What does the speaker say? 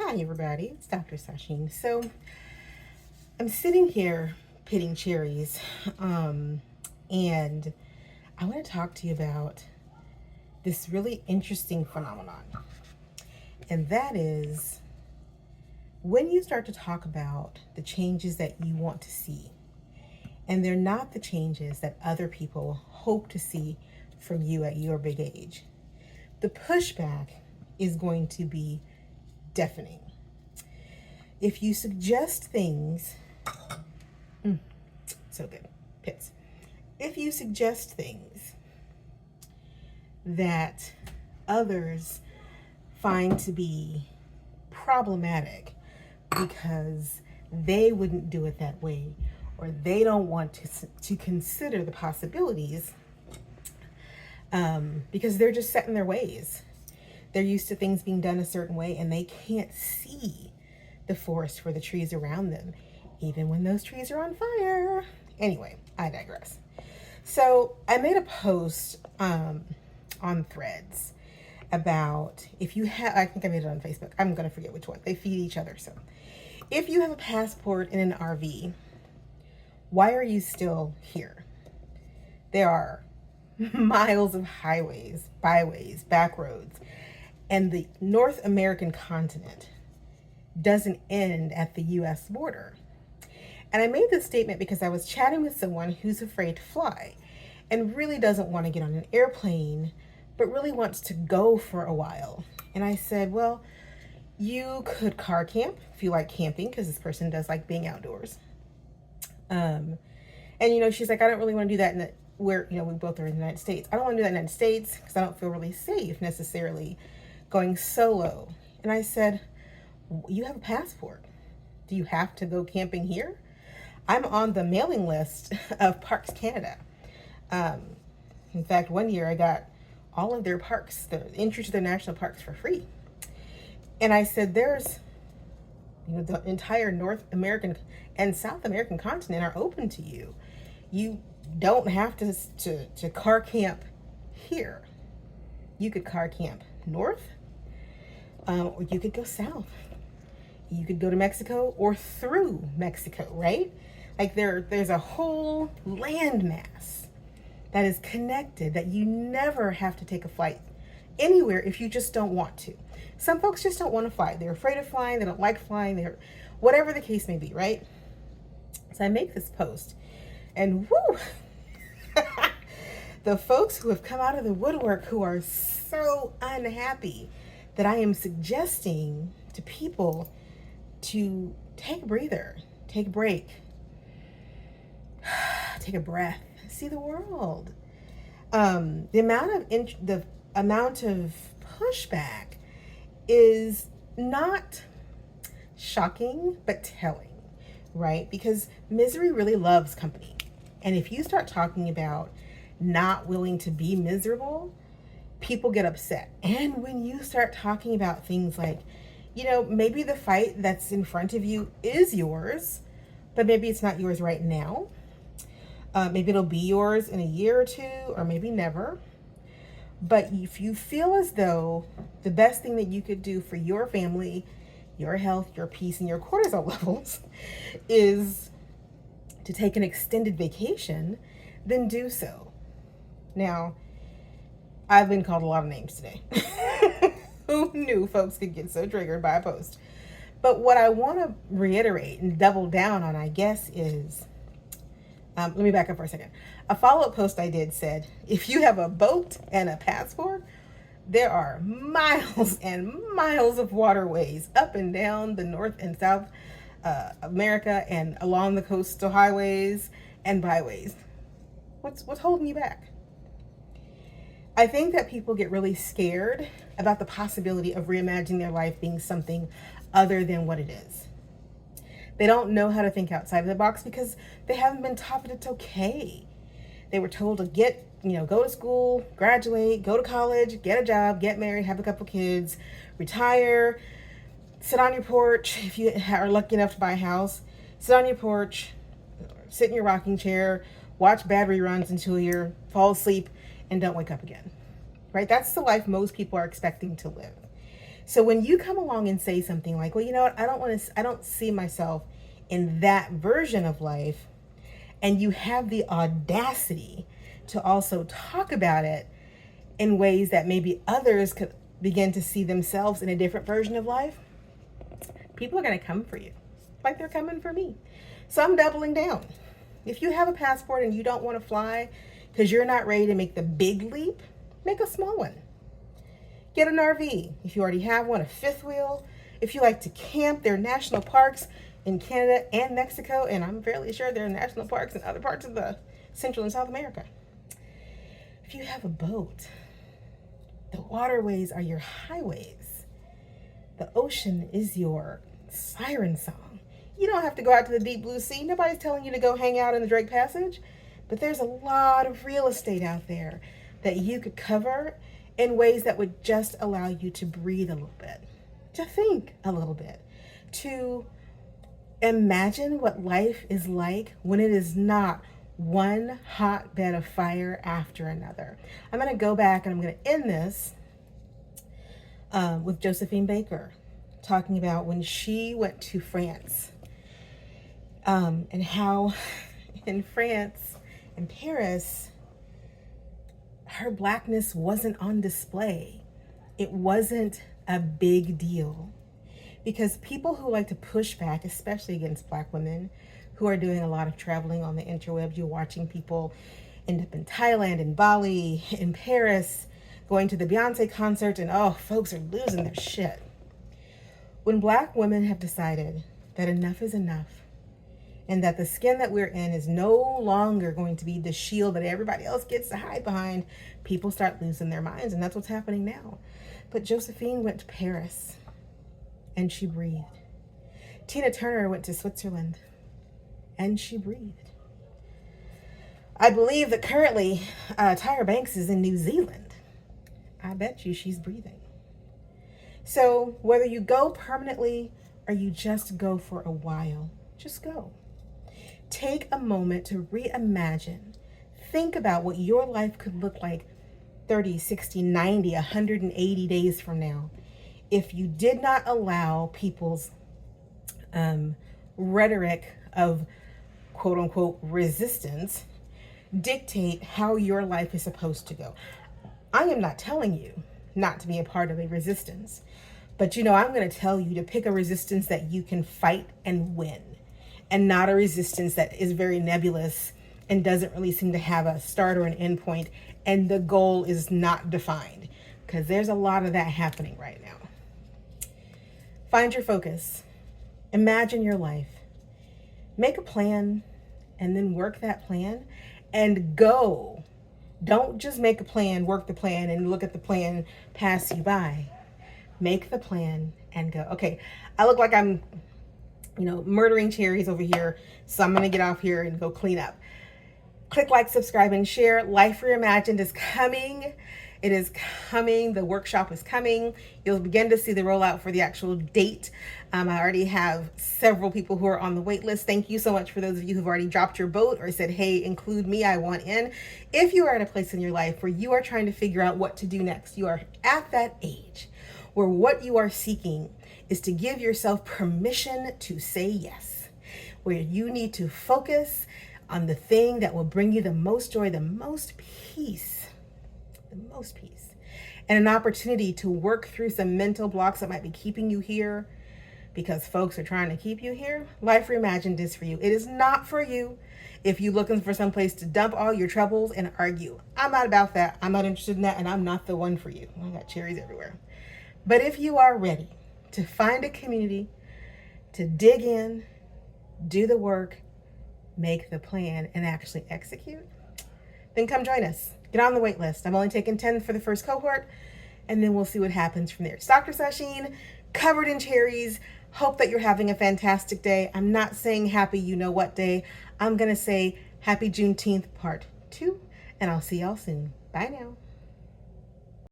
Hi everybody, it's Dr. Sasheen. So I'm sitting here pitting cherries, and I want to talk to you about this really interesting phenomenon. And that is when you start to talk about the changes that you want to see, and they're not the changes that other people hope to see from you at your big age, the pushback is going to be deafening. If you suggest things, so good, pits. If you suggest things that others find to be problematic because they wouldn't do it that way, or they don't want to consider the possibilities, because they're just set in their ways. They're used to things being done a certain way, and they can't see the forest for the trees around them, even when those trees are on fire. Anyway, I digress. So I made a post on Threads about if you have, I think I made it on Facebook. I'm going to forget which one. They feed each other. So if you have a passport in an RV, why are you still here? There are miles of highways, byways, back roads, and the North American continent doesn't end at the US border. And I made this statement because I was chatting with someone who's afraid to fly and really doesn't want to get on an airplane, but really wants to go for a while. And I said, well, you could car camp if you like camping, because this person does like being outdoors. And she's like, I don't really want to do that where we both are in the United States. I don't want to do that in the United States because I don't feel really safe necessarily going solo. And I said, you have a passport. Do you have to go camping here? I'm on the mailing list of Parks Canada. In fact, one year I got all of their parks, the entry to their national parks, for free. And I said, there's, the entire North American and South American continent are open to you. You don't have to car camp here. You could car camp north, or you could go south. You could go to Mexico or through Mexico, right? Like there's a whole landmass that is connected that you never have to take a flight anywhere if you just don't want to. Some folks just don't want to fly. They're afraid of flying. They don't like flying. They're whatever the case may be, right? So I make this post, and whoo, the folks who have come out of the woodwork who are so unhappy that I am suggesting to people to take a breather, take a break, take a breath, see the world. The amount of pushback is not shocking, but telling, right? Because misery really loves company. And if you start talking about not willing to be miserable, people get upset. And when you start talking about things like, maybe the fight that's in front of you is yours, but maybe it's not yours right now. Maybe it'll be yours in a year or two, or maybe never. But if you feel as though the best thing that you could do for your family, your health, your peace, and your cortisol levels is to take an extended vacation, then do so. Now, I've been called a lot of names today. Who knew folks could get so triggered by a post? But what I want to reiterate and double down on, I guess, is, let me back up for a second. A follow-up post I did said, if you have a boat and a passport, there are miles and miles of waterways up and down the North and South America and along the coastal highways and byways. What's holding you back? I think that people get really scared about the possibility of reimagining their life being something other than what it is. They don't know how to think outside of the box because they haven't been taught that it's okay. They were told to go to school, graduate, go to college, get a job, get married, have a couple kids, retire, sit on your porch. If you are lucky enough to buy a house, sit on your porch, sit in your rocking chair, watch bad reruns until you fall asleep and don't wake up again, right? That's the life most people are expecting to live. So when you come along and say something like, well, you know what, I don't see myself in that version of life, and you have the audacity to also talk about it in ways that maybe others could begin to see themselves in a different version of life, people are going to come for you like they're coming for me. So I'm doubling down. If you have a passport and you don't want to fly because you're not ready to make the big leap, make a small one. Get an RV. If you already have one, a fifth wheel. If you like to camp, there are national parks in Canada and Mexico, and I'm fairly sure there are national parks in other parts of the Central and South America. If you have a boat, the waterways are your highways. The ocean is your siren song. You don't have to go out to the deep blue sea. Nobody's telling you to go hang out in the Drake Passage, but there's a lot of real estate out there that you could cover in ways that would just allow you to breathe a little bit, to think a little bit, to imagine what life is like when it is not one hotbed of fire after another. I'm going to go back and I'm going to end this with Josephine Baker talking about when she went to France and how in France, in Paris, her blackness wasn't on display. It wasn't a big deal. Because people who like to push back, especially against Black women who are doing a lot of traveling on the interwebs, you're watching people end up in Thailand, in Bali, in Paris, going to the Beyonce concert, and oh, folks are losing their shit. When Black women have decided that enough is enough, and that the skin that we're in is no longer going to be the shield that everybody else gets to hide behind, people start losing their minds, and that's what's happening now. But Josephine went to Paris, and she breathed. Tina Turner went to Switzerland, and she breathed. I believe that currently Tyra Banks is in New Zealand. I bet you she's breathing. So whether you go permanently or you just go for a while, just go. Take a moment to reimagine. Think about what your life could look like 30, 60, 90, 180 days from now if you did not allow people's rhetoric of quote unquote resistance dictate how your life is supposed to go. I am not telling you not to be a part of a resistance, but I'm going to tell you to pick a resistance that you can fight and win, and not a resistance that is very nebulous and doesn't really seem to have a start or an end point, and the goal is not defined, because there's a lot of that happening right now. Find your focus. Imagine your life. Make a plan and then work that plan and go. Don't just make a plan, work the plan, and look at the plan pass you by. Make the plan and go. Okay, I look like I'm, murdering cherries over here, so I'm going to get off here and go clean up. Click like, subscribe, and share. Life Reimagined is coming. It is coming. The workshop is coming. You'll begin to see the rollout for the actual date. I already have several people who are on the wait list. Thank you so much for those of you who've already dropped your boat or said, hey, include me, I want in. If you are at a place in your life where you are trying to figure out what to do next, you are at that age where what you are seeking is to give yourself permission to say yes, where you need to focus on the thing that will bring you the most joy, the most peace, and an opportunity to work through some mental blocks that might be keeping you here because folks are trying to keep you here. Life Reimagined is for you. It is not for you if you're looking for some place to dump all your troubles and argue. I'm not about that. I'm not interested in that, and I'm not the one for you. I got cherries everywhere. But if you are ready to find a community, to dig in, do the work, make the plan, and actually execute, then come join us. Get on the wait list. I'm only taking 10 for the first cohort, and then we'll see what happens from there. It's Dr. Sasheen, covered in cherries. Hope that you're having a fantastic day. I'm not saying happy you-know-what day. I'm going to say happy Juneteenth part 2, and I'll see y'all soon. Bye now.